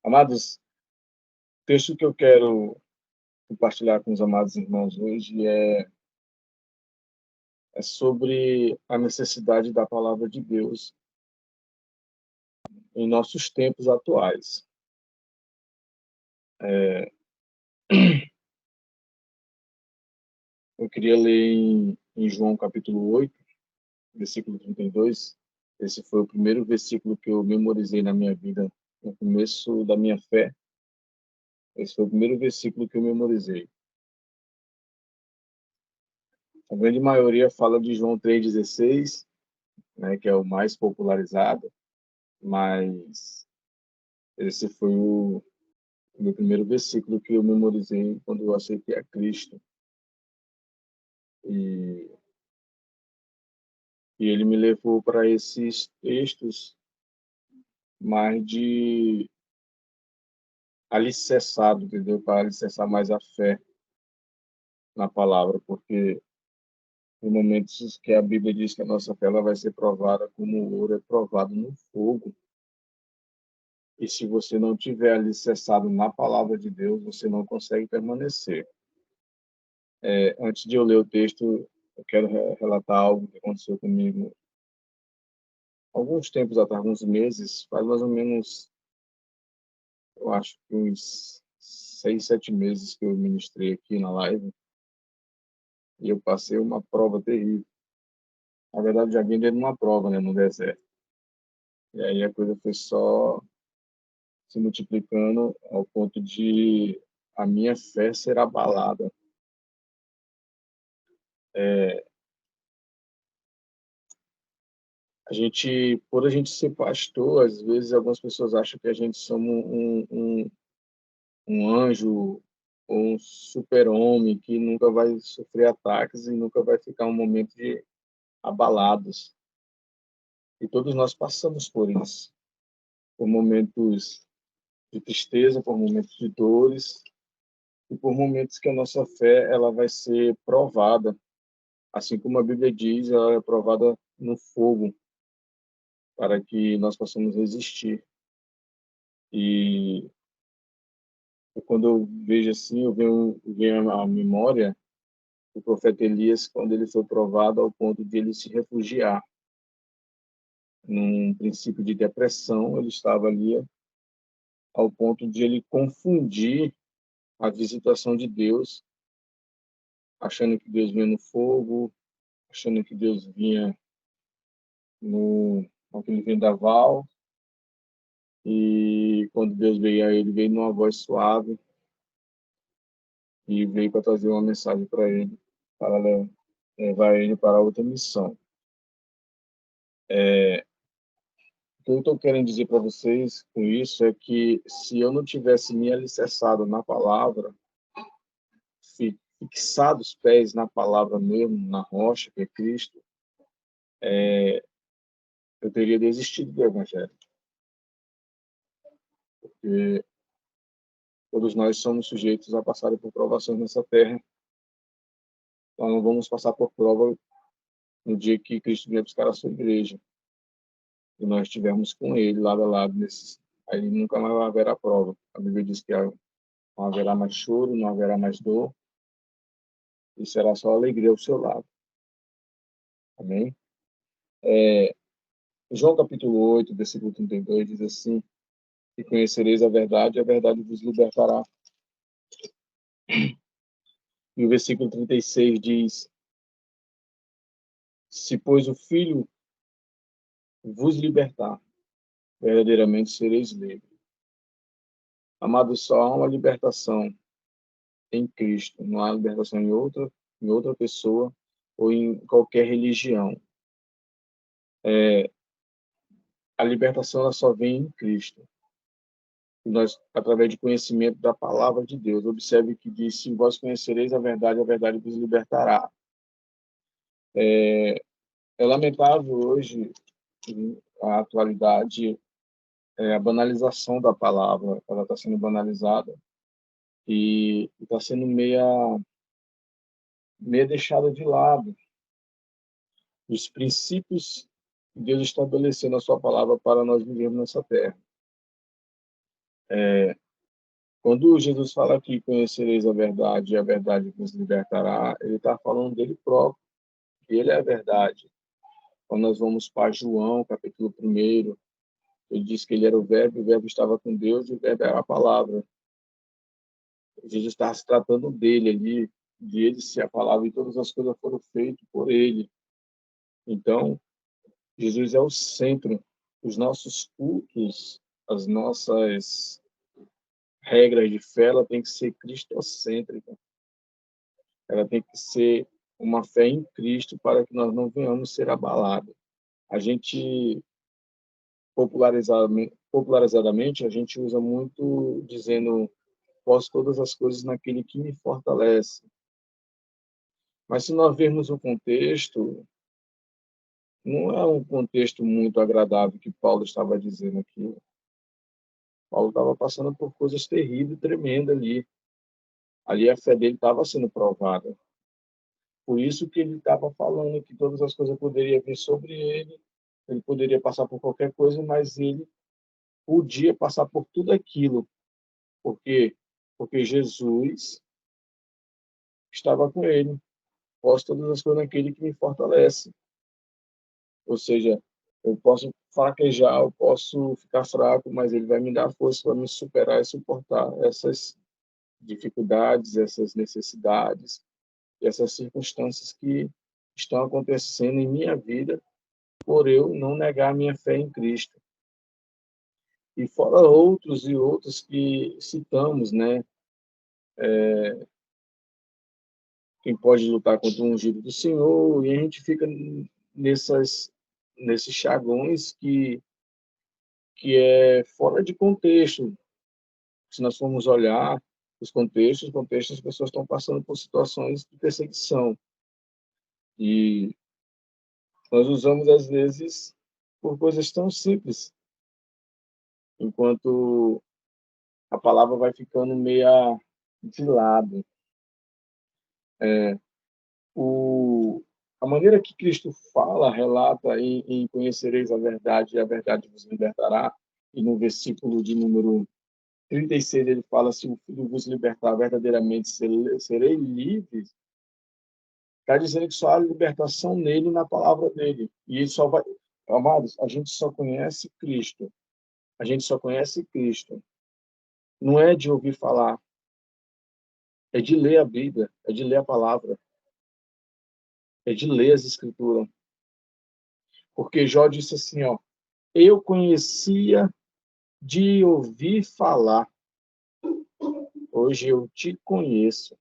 Amados, o texto que eu quero compartilhar com os amados irmãos hoje é sobre a necessidade da palavra de Deus em nossos tempos atuais. Eu queria ler em João capítulo 8, versículo 32. Esse foi o primeiro versículo que eu memorizei na minha vida, no começo da minha fé. Esse foi o primeiro versículo que eu memorizei. A grande maioria fala de João 3,16, né, que é o mais popularizado, mas esse foi o meu primeiro versículo que eu memorizei quando eu aceitei a Cristo. E, e ele me levou para esses textos mais de alicerçado, entendeu? Para alicerçar mais a fé na palavra, porque em momentos que a Bíblia diz que a nossa fé ela vai ser provada como o ouro é provado no fogo. E se você não tiver alicerçado na palavra de Deus, você não consegue permanecer. Antes de eu ler o texto, eu quero relatar algo que aconteceu comigo alguns tempos atrás, alguns meses, faz mais ou menos, eu acho que uns 6, 7 meses que eu ministrei aqui na live, e eu passei uma prova terrível. Na verdade, já vim dentro de uma prova, né, no deserto. E aí a coisa foi só se multiplicando ao ponto de a minha fé ser abalada. Por a gente ser pastor, às vezes algumas pessoas acham que a gente somos um anjo ou um super-homem que nunca vai sofrer ataques e nunca vai ficar um momento de abalados. E todos nós passamos por isso, por momentos de tristeza, por momentos de dores e por momentos que a nossa fé ela vai ser provada, assim como a Bíblia diz, ela é provada no fogo para que nós possamos resistir. E quando eu vejo assim, eu venho à memória o profeta Elias quando ele foi provado ao ponto de ele se refugiar num princípio de depressão. Ele estava ali ao ponto de ele confundir a visitação de Deus, achando que Deus vinha no fogo, achando que Deus vinha no aquele vendaval, e quando Deus veio a ele, veio numa voz suave e veio para trazer uma mensagem para ele, para levar ele para outra missão. O que eu estou querendo dizer para vocês com isso é que se eu não tivesse me alicerçado na palavra, fixado os pés na palavra mesmo, na rocha, que é Cristo, eu teria desistido do Evangelho. Porque todos nós somos sujeitos a passar por provações nessa terra. Nós não vamos passar por prova no dia que Cristo vier buscar a sua igreja. E nós estivermos com Ele lado a lado. Aí nunca mais haverá prova. A Bíblia diz que não haverá mais choro, não haverá mais dor, e será só alegria ao seu lado. Amém? João capítulo 8, versículo 32 diz assim: e conhecereis a verdade vos libertará. E o versículo 36 diz: se, pois, o Filho vos libertar, verdadeiramente sereis livres. Amado, só há uma libertação em Cristo, não há libertação em outra pessoa ou em qualquer religião. A libertação ela só vem em Cristo. E nós, através de conhecimento da palavra de Deus, observe que diz: se vós conhecereis a verdade vos libertará. É lamentável hoje, a atualidade, a banalização da palavra, ela está sendo banalizada e está sendo meia deixada de lado. Os princípios que Deus estabeleceu na sua palavra para nós vivermos nessa terra. Quando Jesus fala que conhecereis a verdade e a verdade vos libertará, ele está falando dele próprio, que ele é a verdade. Quando nós vamos para João, capítulo 1, ele diz que ele era o verbo estava com Deus e o verbo era a palavra. Jesus estava se tratando dele ali, de ele ser a palavra, e todas as coisas foram feitas por ele. Então, Jesus é o centro. Os nossos cultos, as nossas regras de fé, ela tem que ser cristocêntrica. Ela tem que ser uma fé em Cristo para que nós não venhamos ser abalados. A gente, popularizadamente, a gente usa muito dizendo posso todas as coisas naquele que me fortalece. Mas se nós vermos o contexto, não é um contexto muito agradável que Paulo estava dizendo aqui. Paulo estava passando por coisas terríveis, tremendas ali. Ali a fé dele estava sendo provada. Por isso que ele estava falando que todas as coisas poderiam vir sobre ele poderia passar por qualquer coisa, mas ele podia passar por tudo aquilo. Por quê? Porque Jesus estava com ele. Posso todas as coisas naquele que me fortalece. Ou seja, eu posso fraquejar, eu posso ficar fraco, mas ele vai me dar força para me superar e suportar essas dificuldades, essas necessidades, essas circunstâncias que estão acontecendo em minha vida por eu não negar a minha fé em Cristo. E fora outros e outros que citamos, né? Quem pode lutar contra o ungido do Senhor, e a gente fica nesses chagões que é fora de contexto. Se nós formos olhar os contextos, as pessoas estão passando por situações de perseguição. E nós usamos, às vezes, por coisas tão simples, enquanto a palavra vai ficando meia de lado. O, a maneira que Cristo fala, relata em conhecereis a verdade e a verdade vos libertará, e no versículo de número 36 ele fala, se o Filho vos libertar verdadeiramente, serei livres. Está dizendo que só há libertação nele, na palavra dele. E ele só vai... Amados, a gente só conhece Cristo. A gente só conhece Cristo. Não é de ouvir falar, é de ler a Bíblia, é de ler a palavra, é de ler as Escrituras. Porque Jó disse assim, ó, eu conhecia de ouvir falar, hoje eu te conheço.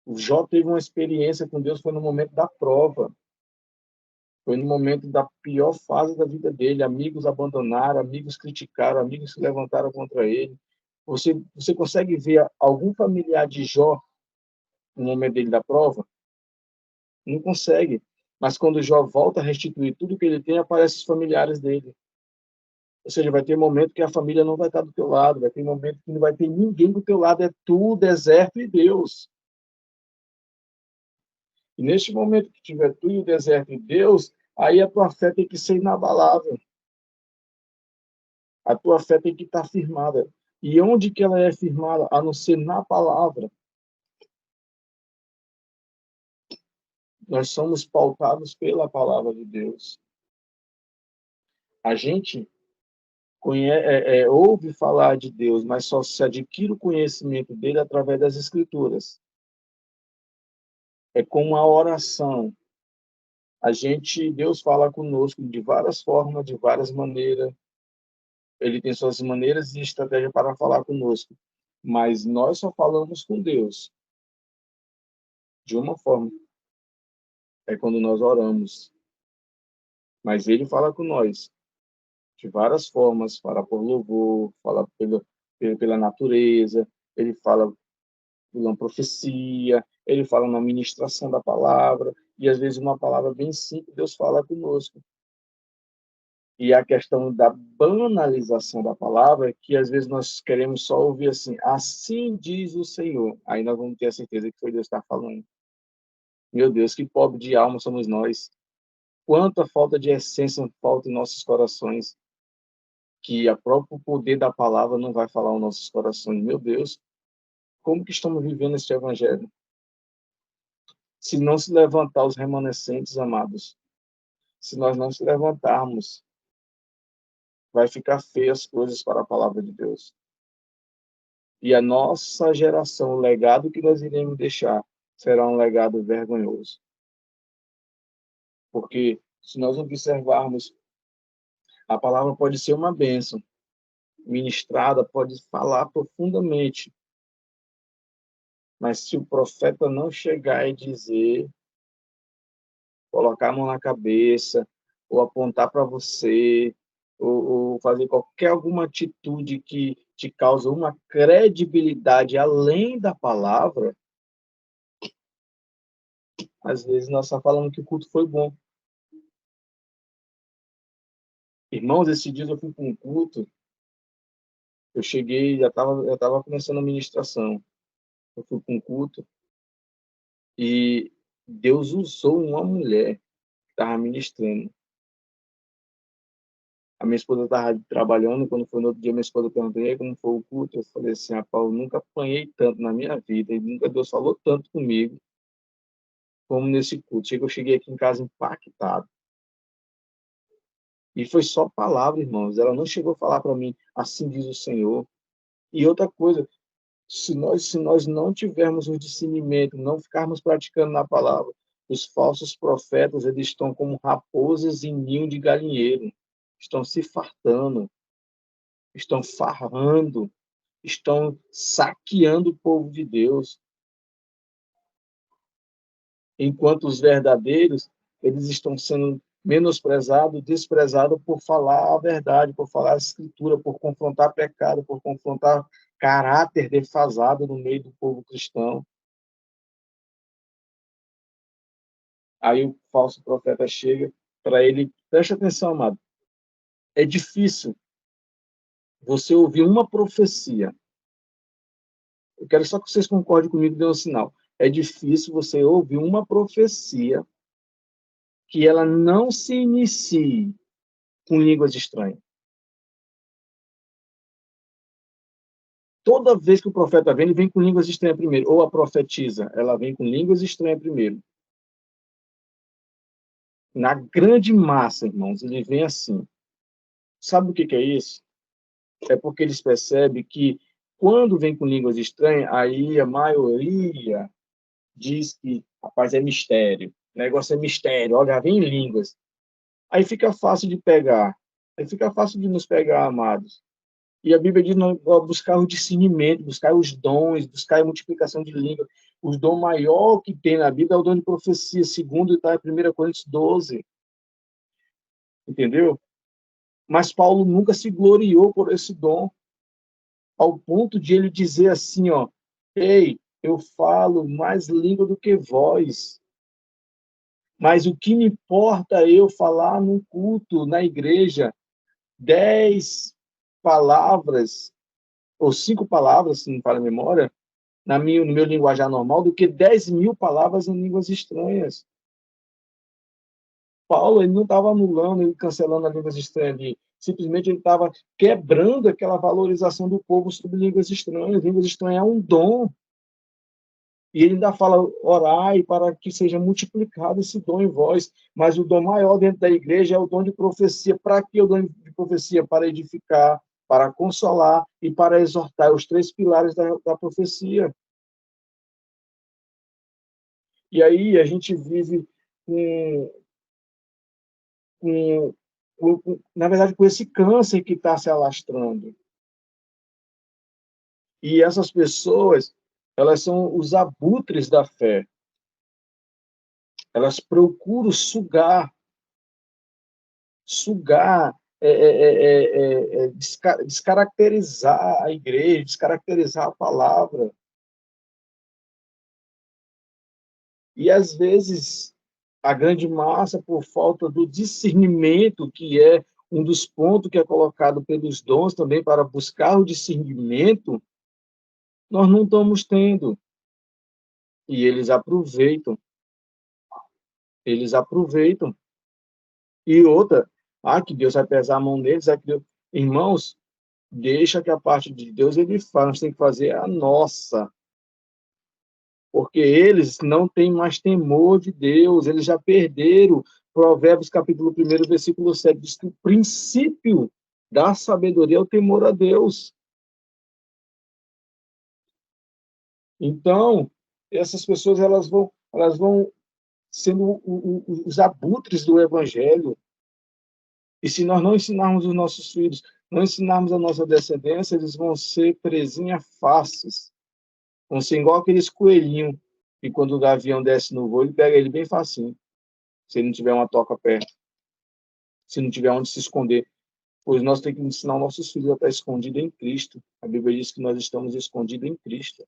O Jó teve uma experiência com Deus, foi no momento da prova, foi no momento da pior fase da vida dele. Amigos abandonaram, amigos criticaram, amigos se levantaram contra ele. Você consegue ver algum familiar de Jó no momento dele da prova? Não consegue. Mas quando Jó volta a restituir tudo que ele tem, aparecem os familiares dele. Ou seja, vai ter momento que a família não vai estar do teu lado, vai ter momento que não vai ter ninguém do teu lado, é tu, deserto e Deus. E neste momento que tiver tu e o deserto e Deus, aí a tua fé tem que ser inabalável. A tua fé tem que estar firmada. E onde que ela é firmada? A não ser na palavra. Nós somos pautados pela palavra de Deus. A gente ouve falar de Deus, mas só se adquire o conhecimento dele através das Escrituras. É como a oração. Deus fala conosco de várias formas, de várias maneiras. Ele tem suas maneiras e estratégia para falar conosco. Mas nós só falamos com Deus de uma forma. É quando nós oramos. Mas ele fala com nós de várias formas. Fala por louvor, fala pela natureza. Ele fala pela profecia. Ele fala na ministração da palavra. E às vezes uma palavra bem simples, Deus fala conosco. E a questão da banalização da palavra, que às vezes nós queremos só ouvir assim, assim diz o Senhor. Aí nós vamos ter a certeza que foi Deus que está falando. Meu Deus, que pobre de alma somos nós. Quanta falta de essência falta em nossos corações. que o próprio poder da palavra não vai falar aos nossos corações. Meu Deus, como que estamos vivendo este evangelho? Se não se levantar os remanescentes, amados, se nós não se levantarmos, vai ficar feio as coisas para a palavra de Deus. E a nossa geração, o legado que nós iremos deixar, será um legado vergonhoso. Porque se nós observarmos, a palavra pode ser uma bênção, ministrada, pode falar profundamente, mas se o profeta não chegar e dizer, colocar a mão na cabeça, ou apontar para você, ou fazer alguma atitude que te causa uma credibilidade além da palavra, às vezes nós só falamos que o culto foi bom. Irmãos, esses dias eu fui para um culto, eu cheguei, já estava começando a ministração. Eu fui para um culto e Deus usou uma mulher que estava ministrando. A minha esposa estava trabalhando, quando foi no outro dia, minha esposa perguntou como foi o culto. Eu falei assim, Paulo, nunca apanhei tanto na minha vida, e nunca Deus falou tanto comigo como nesse culto. Eu cheguei aqui em casa impactado. E foi só palavra, irmãos. Ela não chegou a falar para mim, assim diz o Senhor. E outra coisa, se nós não tivermos o discernimento, não ficarmos praticando na palavra, os falsos profetas, eles estão como raposas em ninho de galinheiro, estão se fartando, estão farrando, estão saqueando o povo de Deus, enquanto os verdadeiros, eles estão sendo menosprezados, desprezados por falar a verdade, por falar a escritura, por confrontar pecado, por confrontar caráter defasado no meio do povo cristão. Aí o falso profeta chega para ele, preste atenção, amado, é difícil você ouvir uma profecia. Eu quero só que vocês concordem comigo e dêem um sinal. É difícil você ouvir uma profecia que ela não se inicie com línguas estranhas. Toda vez que o profeta vem, ele vem com línguas estranhas primeiro. Ou a profetisa, ela vem com línguas estranhas primeiro. Na grande massa, irmãos, ele vem assim. Sabe o que é isso? É porque eles percebem que quando vem com línguas estranhas, aí a maioria diz que, rapaz, é mistério. O negócio é mistério, olha, vem em línguas. Aí fica fácil de pegar. Aí fica fácil de nos pegar, amados. E a Bíblia diz buscar o discernimento, buscar os dons, buscar a multiplicação de língua. O dom maior que tem na Bíblia é o dom de profecia, segundo está em 1 Coríntios 12. Entendeu? Mas Paulo nunca se gloriou por esse dom, ao ponto de ele dizer assim, ó, ei, eu falo mais língua do que vós, mas o que me importa é eu falar no culto, na igreja, 10 palavras, ou 5 palavras, se não para a memória, no meu linguajar normal, do que 10.000 palavras em línguas estranhas. Paulo, ele não estava anulando e cancelando as línguas estranhas ali. Simplesmente ele estava quebrando aquela valorização do povo sobre línguas estranhas. Línguas estranhas é um dom. E ele ainda fala, orai para que seja multiplicado esse dom em vós. Mas o dom maior dentro da igreja é o dom de profecia. Para que o dom de profecia? Para edificar, para consolar e para exortar. Os 3 pilares da profecia. E aí a gente vive na verdade, com esse câncer que está se alastrando. E essas pessoas, elas são os abutres da fé. Elas procuram sugar, descaracterizar a igreja, descaracterizar a palavra. E, às vezes, a grande massa, por falta do discernimento, que é um dos pontos que é colocado pelos dons também para buscar o discernimento, nós não estamos tendo. E eles aproveitam. Eles aproveitam. E outra, que Deus vai pesar a mão deles, Irmãos, deixa que a parte de Deus ele faz, nós temos que fazer a nossa. Porque eles não têm mais temor de Deus, eles já perderam. Provérbios capítulo 1, versículo 7, diz que o princípio da sabedoria é o temor a Deus. Então, essas pessoas elas vão sendo os abutres do evangelho. E se nós não ensinarmos os nossos filhos, não ensinarmos a nossa descendência, eles vão ser presinha fáceis. Vão ser igual aqueles coelhinhos, que quando o gavião desce no voo, ele pega ele bem facinho, se ele não tiver uma toca perto, se não tiver onde se esconder. Pois nós temos que ensinar os nossos filhos a estar escondidos em Cristo. A Bíblia diz que nós estamos escondidos em Cristo.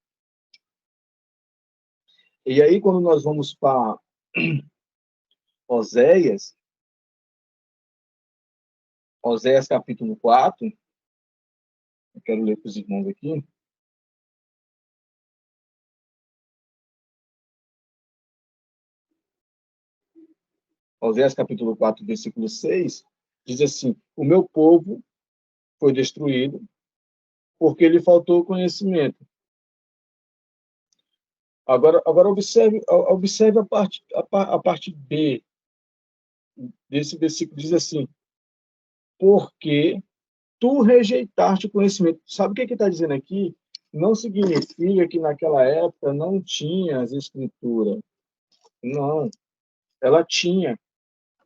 E aí, quando nós vamos para Oséias, Oséias capítulo 4, eu quero ler para os irmãos aqui. Oséias capítulo 4, versículo 6, diz assim: o meu povo foi destruído porque lhe faltou conhecimento. Agora observe a parte B desse versículo, diz assim: porque tu rejeitaste o conhecimento. Sabe o que está dizendo aqui? Não significa que naquela época não tinha as escrituras. Não, ela tinha.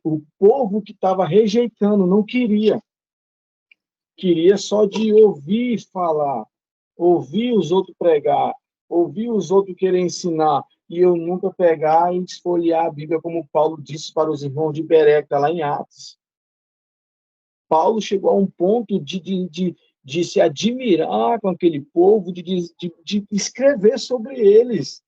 O povo que estava rejeitando não queria. Queria só de ouvir falar, ouvir os outros pregar, ouvir os outros querer ensinar, e eu nunca pegar e esfolhear a Bíblia, como Paulo disse para os irmãos de Bereia, que está lá em Atos. Paulo chegou a um ponto de se admirar com aquele povo, de escrever sobre eles,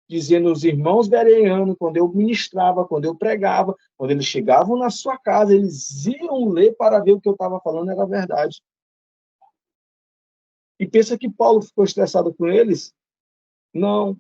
dizendo os irmãos bereanos, quando eu ministrava, quando eu pregava, quando eles chegavam na sua casa, eles iam ler para ver o que eu estava falando era verdade. E pensa que Paulo ficou estressado com eles? Não.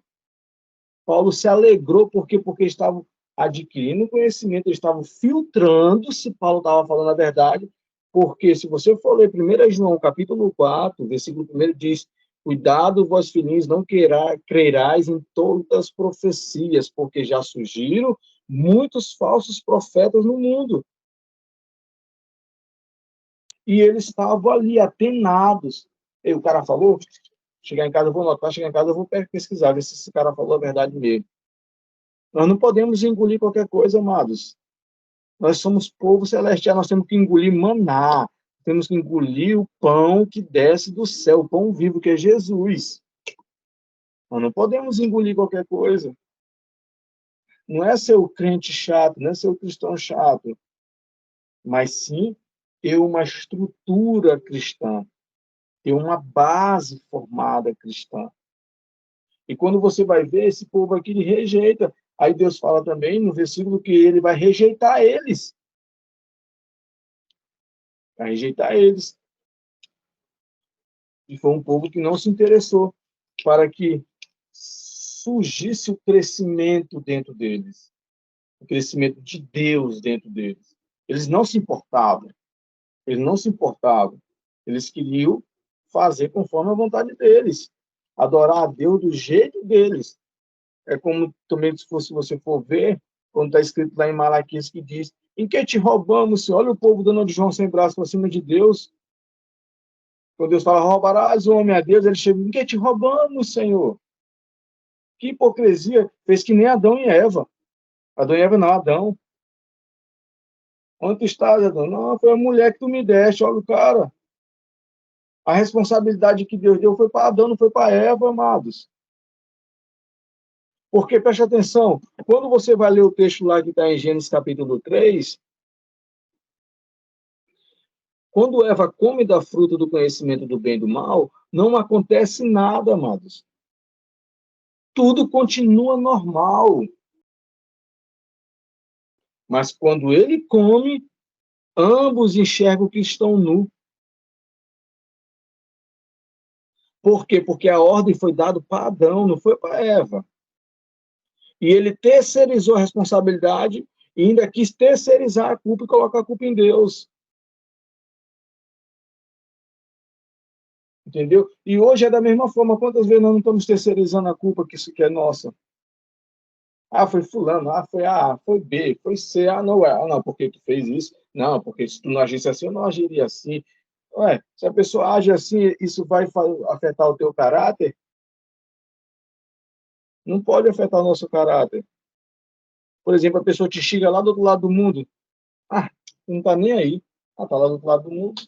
Paulo se alegrou porque estavam adquirindo conhecimento, eles estavam filtrando se Paulo estava falando a verdade, porque se você for ler 1 João, capítulo 4, versículo 1, diz: cuidado, vós filhinhos, não crerais em todas as profecias, porque já surgiram muitos falsos profetas no mundo. E eles estavam ali, atenados. E o cara falou, chegar em casa eu vou notar, chegar em casa eu vou pesquisar, ver se esse cara falou a verdade mesmo. Nós não podemos engolir qualquer coisa, amados. Nós somos povo celestial, nós temos que engolir maná, temos que engolir o pão que desce do céu, o pão vivo que é Jesus. Nós não podemos engolir qualquer coisa. Não é ser o crente chato, não é ser o cristão chato, mas sim ter uma estrutura cristã, ter uma base formada cristã. E quando você vai ver, esse povo aqui ele rejeita. Aí Deus fala também no versículo que ele vai rejeitar eles. Vai rejeitar eles. E foi um povo que não se interessou para que surgisse o crescimento dentro deles, o crescimento de Deus dentro deles. Eles não se importavam, eles não se importavam. Eles queriam fazer conforme a vontade deles, adorar a Deus do jeito deles. É como também, se você for ver, quando está escrito lá em Malaquias, que diz: em que te roubamos, Senhor? Olha o povo dando de João sem braço para cima de Deus. Quando Deus fala, roubarás o homem a Deus, ele chega: em que te roubamos, Senhor? Que hipocrisia! Fez que nem Adão e Eva. Adão e Eva não, Adão. Onde tu estás, Adão? Não, foi a mulher que tu me deste, olha o cara. A responsabilidade que Deus deu foi para Adão, não foi para Eva, amados. Porque, preste atenção, quando você vai ler o texto lá que está em Gênesis capítulo 3, quando Eva come da fruta do conhecimento do bem e do mal, não acontece nada, amados. Tudo continua normal. Mas quando ele come, ambos enxergam que estão nus. Por quê? Porque a ordem foi dada para Adão, não foi para Eva. E ele terceirizou a responsabilidade e ainda quis terceirizar a culpa e colocar a culpa em Deus. Entendeu? E hoje é da mesma forma. Quantas vezes nós não estamos terceirizando a culpa que isso que é nossa? Ah, foi fulano, ah, foi A, foi B, foi C, ah, não é, ah, não, porque tu fez isso? Não, porque se tu não agisse assim, eu não agiria assim. Ué, se a pessoa age assim, isso vai afetar o teu caráter? Não pode afetar o nosso caráter. Por exemplo, a pessoa te xinga lá do outro lado do mundo. Ah, não está nem aí. Ah, está lá do outro lado do mundo.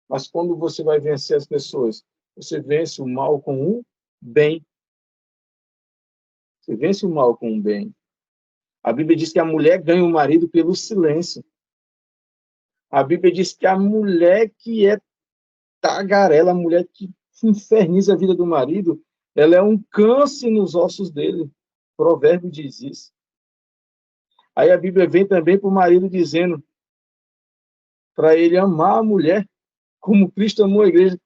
Mas quando você vai vencer as pessoas, você vence o mal com o bem. Você vence o mal com o bem. A Bíblia diz que a mulher ganha o marido pelo silêncio. A Bíblia diz que a mulher que é tagarela, a mulher que inferniza a vida do marido, ela é um câncer nos ossos dele. O provérbio diz isso. Aí a Bíblia vem também para o marido dizendo para ele amar a mulher como Cristo amou a igreja. O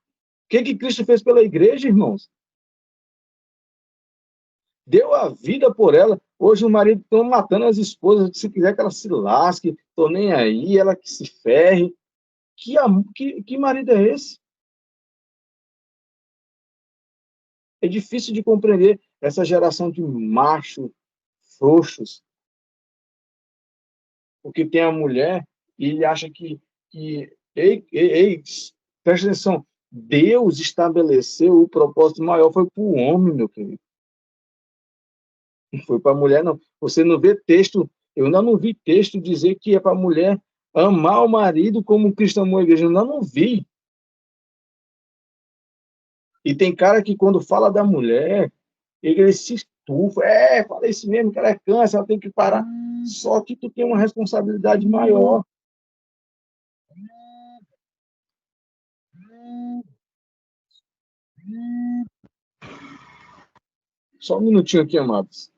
que Cristo fez pela igreja, irmãos? Deu a vida por ela. Hoje o marido está matando as esposas, se quiser que ela se lasque, estou nem aí, ela que se ferre. Que marido é esse? É difícil de compreender essa geração de machos frouxos, porque tem a mulher e ele acha que ei, presta atenção, Deus estabeleceu o propósito maior, foi para o homem, meu querido. Não foi para a mulher, não. Você não vê texto, eu ainda não vi texto dizer que é para a mulher amar o marido como Cristo amou a igreja. Eu ainda não vi. E tem cara que quando fala da mulher, ele se estufa. É, fala isso mesmo, que ela é câncer, ela tem que parar. Só que tu tem uma responsabilidade maior. Só um minutinho aqui, amados.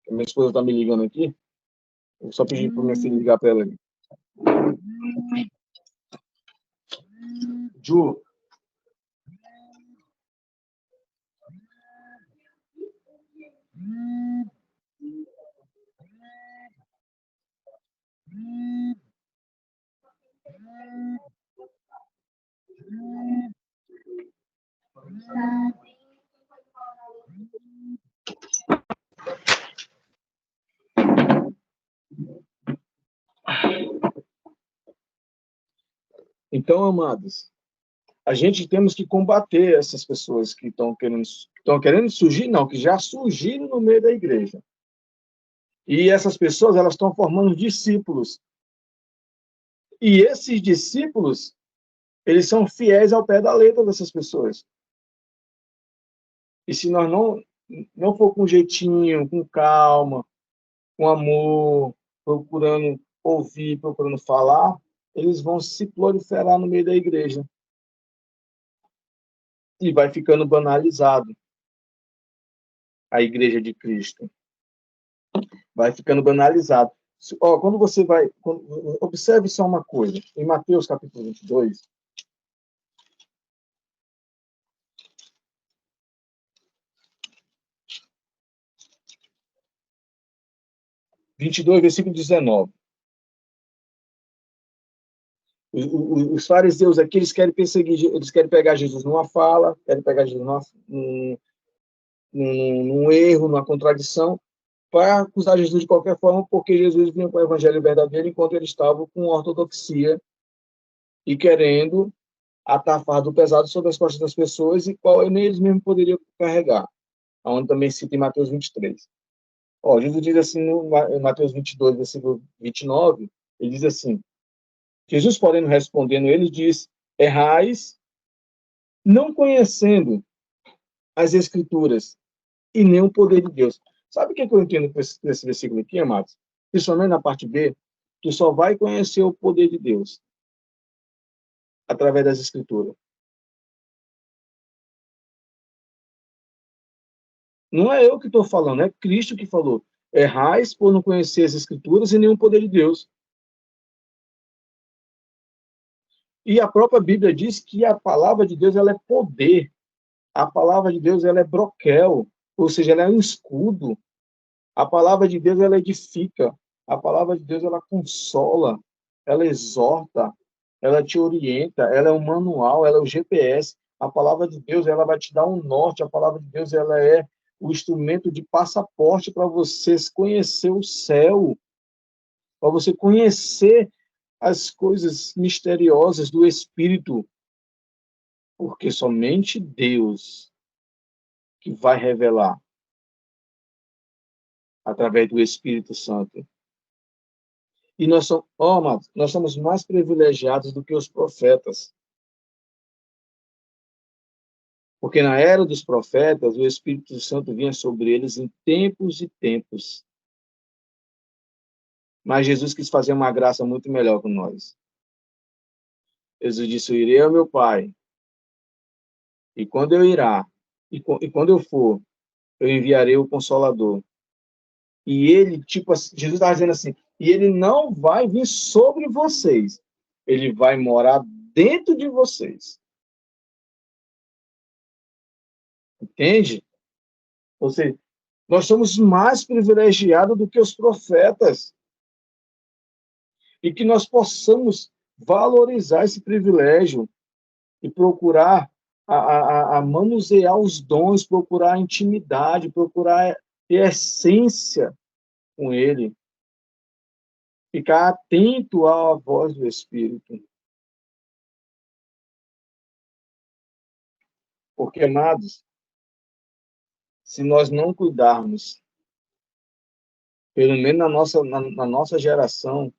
A minha esposa está me ligando aqui. Eu só pedi para minha filha ligar para ela. Ju, então, amados, a gente temos que combater essas pessoas que estão querendo surgir, não, que já surgiram no meio da igreja. E essas pessoas, elas estão formando discípulos. E esses discípulos, eles são fiéis ao pé da letra dessas pessoas. E se nós não for com jeitinho, com calma, com amor, procurando ouvir, procurando falar, eles vão se proliferar no meio da igreja. E vai ficando banalizado a igreja de Cristo. Vai ficando banalizado. Ó, quando você vai... observe só uma coisa. Em Mateus, capítulo 22, 22, versículo 19. Os fariseus aqui, eles querem perseguir, eles querem pegar Jesus numa fala, querem pegar Jesus num erro, numa contradição, para acusar Jesus de qualquer forma, porque Jesus vinha com o evangelho verdadeiro, enquanto eles estavam com ortodoxia e querendo atar fardo pesado sobre as costas das pessoas, e qual nem eles mesmos poderiam carregar. Onde também cita em Mateus 23. Ó, Jesus diz assim, em Mateus 22, versículo 29, ele diz assim, Jesus, porém, respondendo, ele diz, errais, não conhecendo as Escrituras e nem o poder de Deus. Sabe o que eu entendo nesse versículo aqui, amados? Principalmente na parte B, tu só vai conhecer o poder de Deus através das Escrituras. Não é eu que estou falando, é Cristo que falou. Errais por não conhecer as Escrituras e nem o poder de Deus. E a própria Bíblia diz que a palavra de Deus ela é poder. A palavra de Deus ela é broquel, ou seja, ela é um escudo. A palavra de Deus ela edifica. A palavra de Deus ela consola, ela exorta, ela te orienta, ela é um manual, ela é o GPS. A palavra de Deus, ela vai te dar um norte. A palavra de Deus, ela é o instrumento de passaporte para você conhecer o céu, para você conhecer as coisas misteriosas do Espírito, porque somente Deus que vai revelar através do Espírito Santo. E nós somos, oh, amados, nós somos mais privilegiados do que os profetas. Porque na era dos profetas, o Espírito Santo vinha sobre eles em tempos e tempos. Mas Jesus quis fazer uma graça muito melhor com nós. Jesus disse: eu irei ao meu Pai, e quando eu irá, e quando eu for, eu enviarei o Consolador. E ele, tipo, Jesus estava dizendo assim, e ele não vai vir sobre vocês, ele vai morar dentro de vocês. Entende? Ou seja, nós somos mais privilegiados do que os profetas. E que nós possamos valorizar esse privilégio e procurar a manusear os dons, procurar a intimidade, procurar ter essência com ele, ficar atento à voz do Espírito. Porque, amados, se nós não cuidarmos, pelo menos na nossa geração,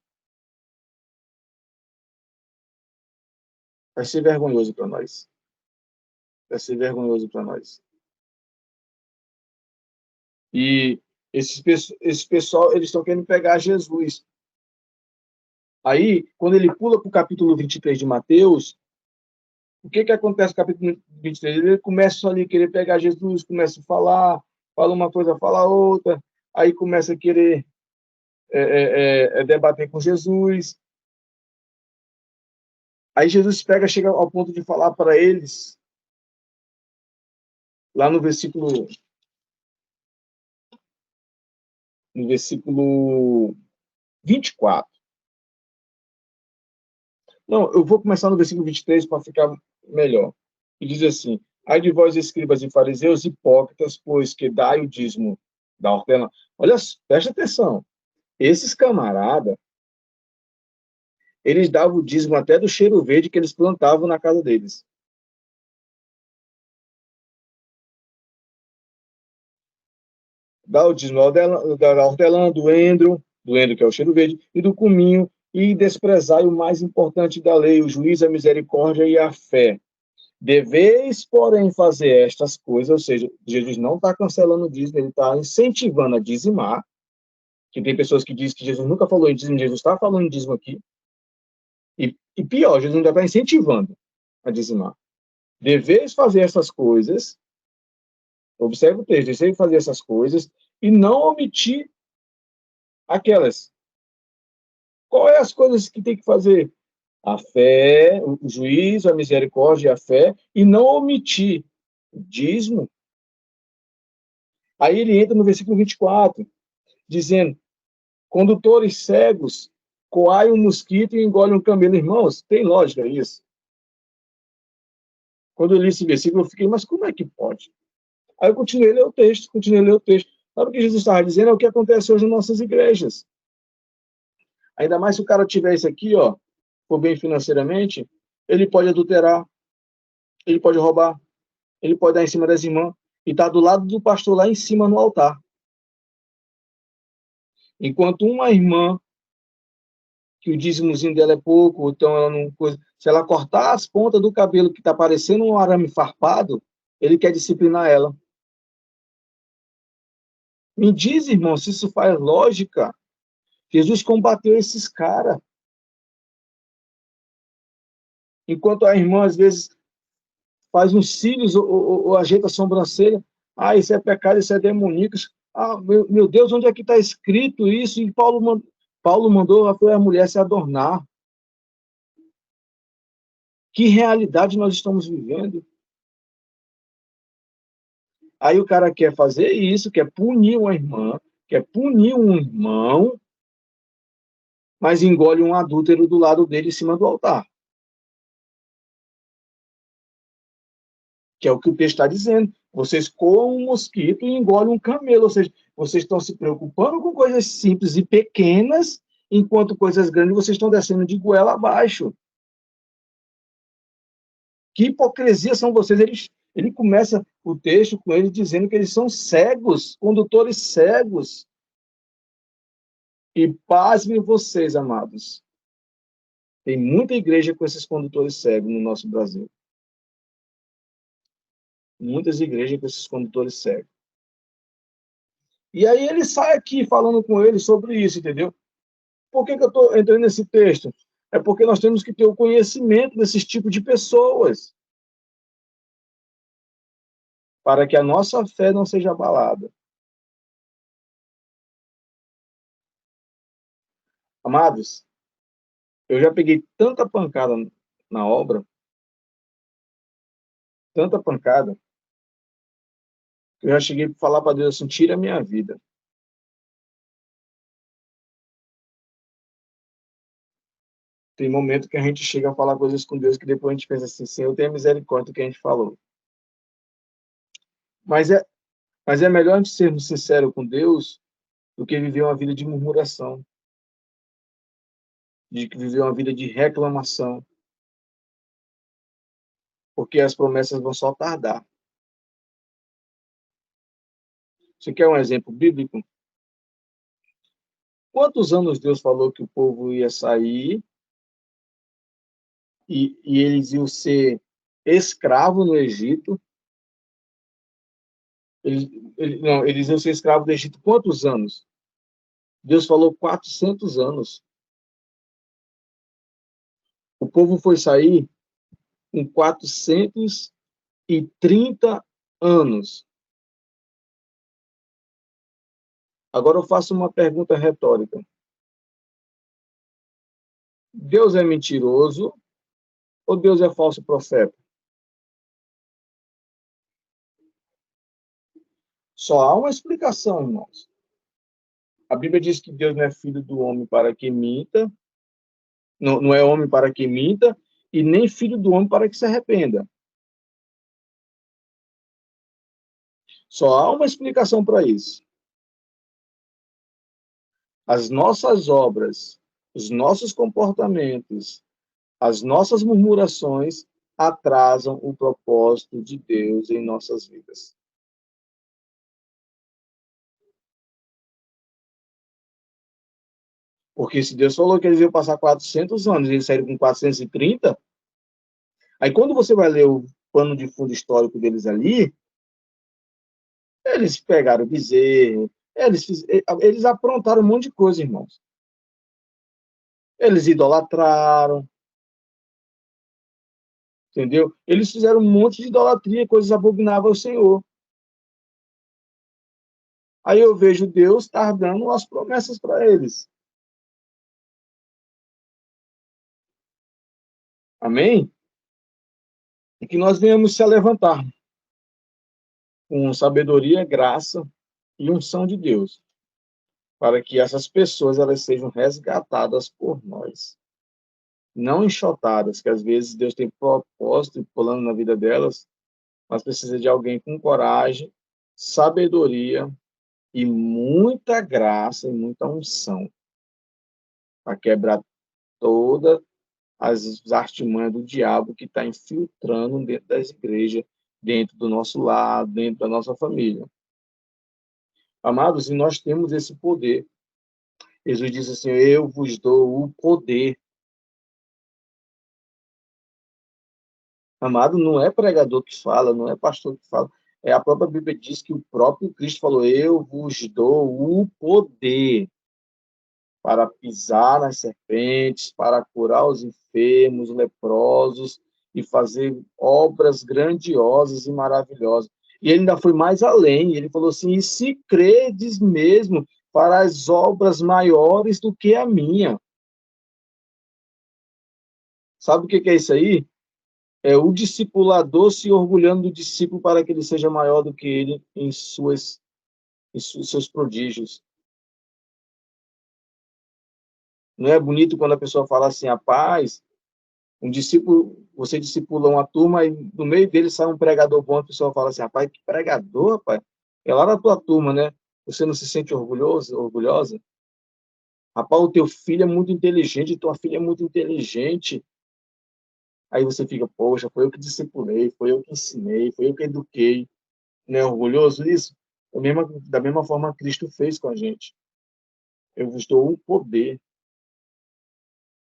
vai ser vergonhoso para nós. Vai ser vergonhoso para nós. E esse pessoal, eles estão querendo pegar Jesus. Aí, quando ele pula para o capítulo 23 de Mateus, o que acontece no capítulo 23? Ele começa ali a querer pegar Jesus, começa a falar, fala uma coisa, fala outra, aí começa a querer debater com Jesus. Aí Jesus chega ao ponto de falar para eles, lá no versículo 24. Não, eu vou começar no versículo 23 para ficar melhor. E diz assim: ai de vós, escribas e fariseus hipócritas, pois que dai o dízimo da hortelã. Olha, presta atenção. Esses camaradas, eles davam o dízimo até do cheiro verde que eles plantavam na casa deles. Dá o dízimo da hortelã, do endro, que é o cheiro verde, e do cominho, e desprezai o mais importante da lei, o juízo, a misericórdia e a fé. Deveis, porém, fazer estas coisas, ou seja, Jesus não está cancelando o dízimo, ele está incentivando a dizimar, que tem pessoas que dizem que Jesus nunca falou em dízimo, Jesus está falando em dízimo aqui, e pior, Jesus ainda está incentivando a dizimar. Deveis fazer essas coisas, observe o texto, deveis fazer essas coisas, e não omitir aquelas. Qual é as coisas que tem que fazer? A fé, o juízo, a misericórdia e a fé, e não omitir o dízimo. Aí ele entra no versículo 24, dizendo: condutores cegos coai um mosquito e engole um camelo. Irmãos, tem lógica isso? Quando eu li esse versículo, eu fiquei, mas como é que pode? Aí eu continuei a ler o texto. Sabe o que Jesus estava dizendo? É o que acontece hoje em nossas igrejas. Ainda mais se o cara tiver isso aqui, ó, for bem financeiramente, ele pode adulterar, ele pode roubar, ele pode dar em cima das irmãs, e tá do lado do pastor lá em cima no altar. Enquanto uma irmã, que o dízimozinho dela é pouco, então ela não coisa, se ela cortar as pontas do cabelo que está parecendo um arame farpado, ele quer disciplinar ela. Me diz, irmão, se isso faz lógica. Jesus combateu esses caras. Enquanto a irmã, às vezes, faz uns cílios ou ajeita a sobrancelha, ah, isso é pecado, isso é demoníaco. Ah, meu Deus, onde é que está escrito isso? E Paulo mandou a mulher se adornar. Que realidade nós estamos vivendo? Aí o cara quer fazer isso, quer punir uma irmã, quer punir um irmão, mas engole um adúltero do lado dele em cima do altar. que é o que o texto está dizendo. Vocês coam um mosquito e engolem um camelo, ou seja, vocês estão se preocupando com coisas simples e pequenas, enquanto coisas grandes vocês estão descendo de goela abaixo. Que hipocrisia são vocês? Ele começa o texto com eles dizendo que eles são cegos, condutores cegos. E pasmem vocês, amados. Tem muita igreja com esses condutores cegos no nosso Brasil. Muitas igrejas com esses condutores cegos. E aí ele sai aqui falando com eles sobre isso, entendeu? Por que eu estou entrando nesse texto? É porque nós temos que ter o conhecimento desses tipos de pessoas, para que a nossa fé não seja abalada. Amados, eu já peguei tanta pancada na obra, tanta pancada, que eu já cheguei a falar para Deus assim, tira a minha vida. Tem momento que a gente chega a falar coisas com Deus que depois a gente pensa assim, Senhor, tenha misericórdia do que a gente falou. Mas é melhor a gente sermos sinceros com Deus do que viver uma vida de murmuração, de viver uma vida de reclamação, porque as promessas vão só tardar. Você quer um exemplo bíblico? Quantos anos Deus falou que o povo ia sair e eles iam ser escravos no Egito? Eles iam ser escravos do Egito quantos anos? Deus falou 400 anos. O povo foi sair com 430 anos. Agora eu faço uma pergunta retórica. Deus é mentiroso ou Deus é falso profeta? Só há uma explicação, irmãos. A Bíblia diz que Deus não é filho do homem para que minta, não é homem para que minta, e nem filho do homem para que se arrependa. Só há uma explicação para isso. As nossas obras, os nossos comportamentos, as nossas murmurações atrasam o propósito de Deus em nossas vidas. Porque se Deus falou que eles iam passar 400 anos e eles saíram com 430, aí quando você vai ler o pano de fundo histórico deles ali, eles pegaram o bezerro, eles aprontaram um monte de coisa, irmãos. Eles idolatraram, entendeu? Eles fizeram um monte de idolatria, coisas abomináveis ao Senhor. Aí eu vejo Deus tardando as promessas para eles. Amém? E que nós venhamos se levantar com sabedoria, graça e unção de Deus, para que essas pessoas elas sejam resgatadas por nós, não enxotadas, que às vezes Deus tem propósito e plano na vida delas, mas precisa de alguém com coragem, sabedoria e muita graça e muita unção para quebrar todas as artimanhas do diabo que está infiltrando dentro das igrejas, dentro do nosso lar, dentro da nossa família. Amados, e nós temos esse poder. Jesus disse assim, eu vos dou o poder. Amado, não é pregador que fala, não é pastor que fala. É a própria Bíblia diz que o próprio Cristo falou, eu vos dou o poder para pisar nas serpentes, para curar os enfermos, leprosos e fazer obras grandiosas e maravilhosas. E ele ainda foi mais além, ele falou assim, e se credes mesmo para as obras maiores do que a minha. Sabe o que é isso aí? É o discipulador se orgulhando do discípulo para que ele seja maior do que ele em seus prodígios. Não é bonito quando a pessoa fala assim, rapaz, Um discípulo, você discipula uma turma e no meio deles sai um pregador bom, a pessoa fala assim, rapaz, que pregador, rapaz. É lá da tua turma, né? Você não se sente orgulhoso, orgulhosa? Rapaz, o teu filho é muito inteligente, tua filha é muito inteligente. Aí você fica, poxa, foi eu que discipulei, foi eu que ensinei, foi eu que eduquei. Não é orgulhoso isso? Da mesma forma Cristo fez com a gente. Eu vos dou um poder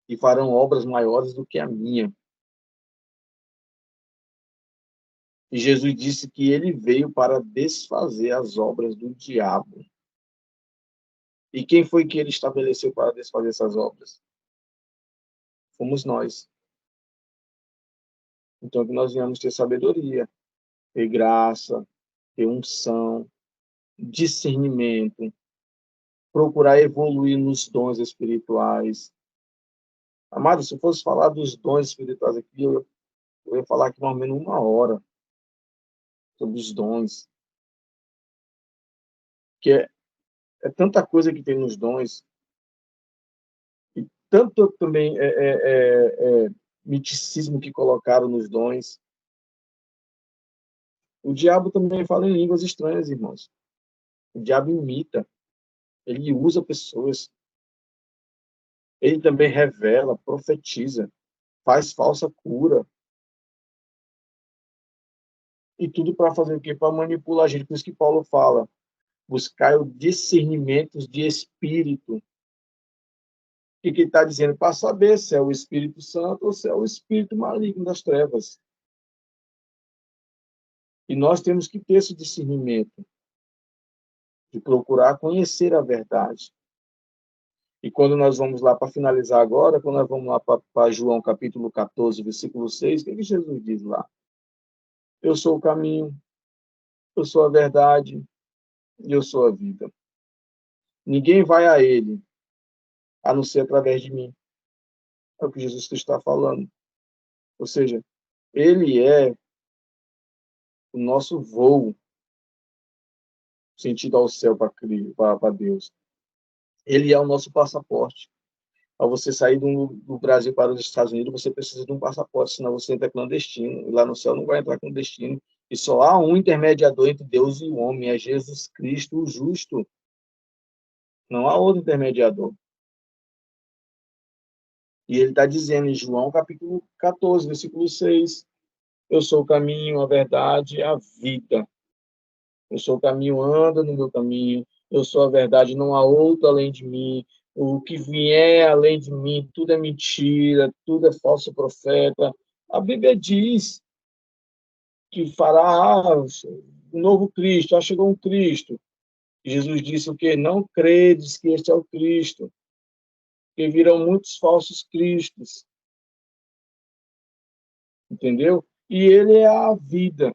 e farão obras maiores do que a minha. E Jesus disse que ele veio para desfazer as obras do diabo. E quem foi que ele estabeleceu para desfazer essas obras? Fomos nós. Então, que nós venhamos ter sabedoria, ter graça, ter unção, discernimento, procurar evoluir nos dons espirituais. Amado, se eu fosse falar dos dons espirituais aqui, eu ia falar aqui mais ou menos 1 hora sobre os dons, que é tanta coisa que tem nos dons, e tanto também miticismo que colocaram nos dons. O diabo também fala em línguas estranhas, irmãos. O diabo imita, ele usa pessoas, ele também revela, profetiza, faz falsa cura, e tudo para fazer o quê? Para manipular a gente. Por isso que Paulo fala, buscar o discernimento de espírito. O que ele está dizendo? Para saber se é o Espírito Santo ou se é o espírito maligno das trevas. E nós temos que ter esse discernimento de procurar conhecer a verdade. E quando nós vamos lá, para finalizar agora, quando nós vamos lá para João capítulo 14, versículo 6, o que Jesus diz lá? Eu sou o caminho, eu sou a verdade e eu sou a vida. Ninguém vai a ele, a não ser através de mim. É o que Jesus Cristo está falando. Ou seja, ele é o nosso voo sentido ao céu para Deus. Ele é o nosso passaporte. Ao você sair do Brasil para os Estados Unidos, você precisa de um passaporte, senão você entra clandestino. E lá no céu não vai entrar clandestino. E só há um intermediador entre Deus e o homem, é Jesus Cristo, o justo. Não há outro intermediador. E ele está dizendo em João capítulo 14, versículo 6, eu sou o caminho, a verdade e a vida. Eu sou o caminho, anda no meu caminho. Eu sou a verdade, não há outro além de mim. O que vier além de mim, tudo é mentira, tudo é falso profeta. A Bíblia diz que fará um novo Cristo, chegou um Cristo. Jesus disse o quê? Não credes que este é o Cristo, que virão muitos falsos cristos, entendeu? E ele é a vida.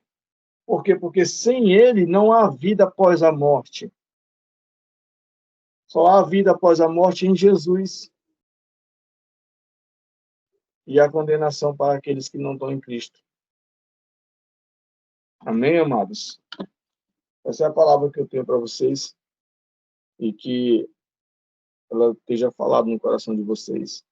Por quê? Porque sem ele não há vida após a morte. Só há vida após a morte em Jesus. E a condenação para aqueles que não estão em Cristo. Amém, amados? Essa é a palavra que eu tenho para vocês e que ela esteja falada no coração de vocês.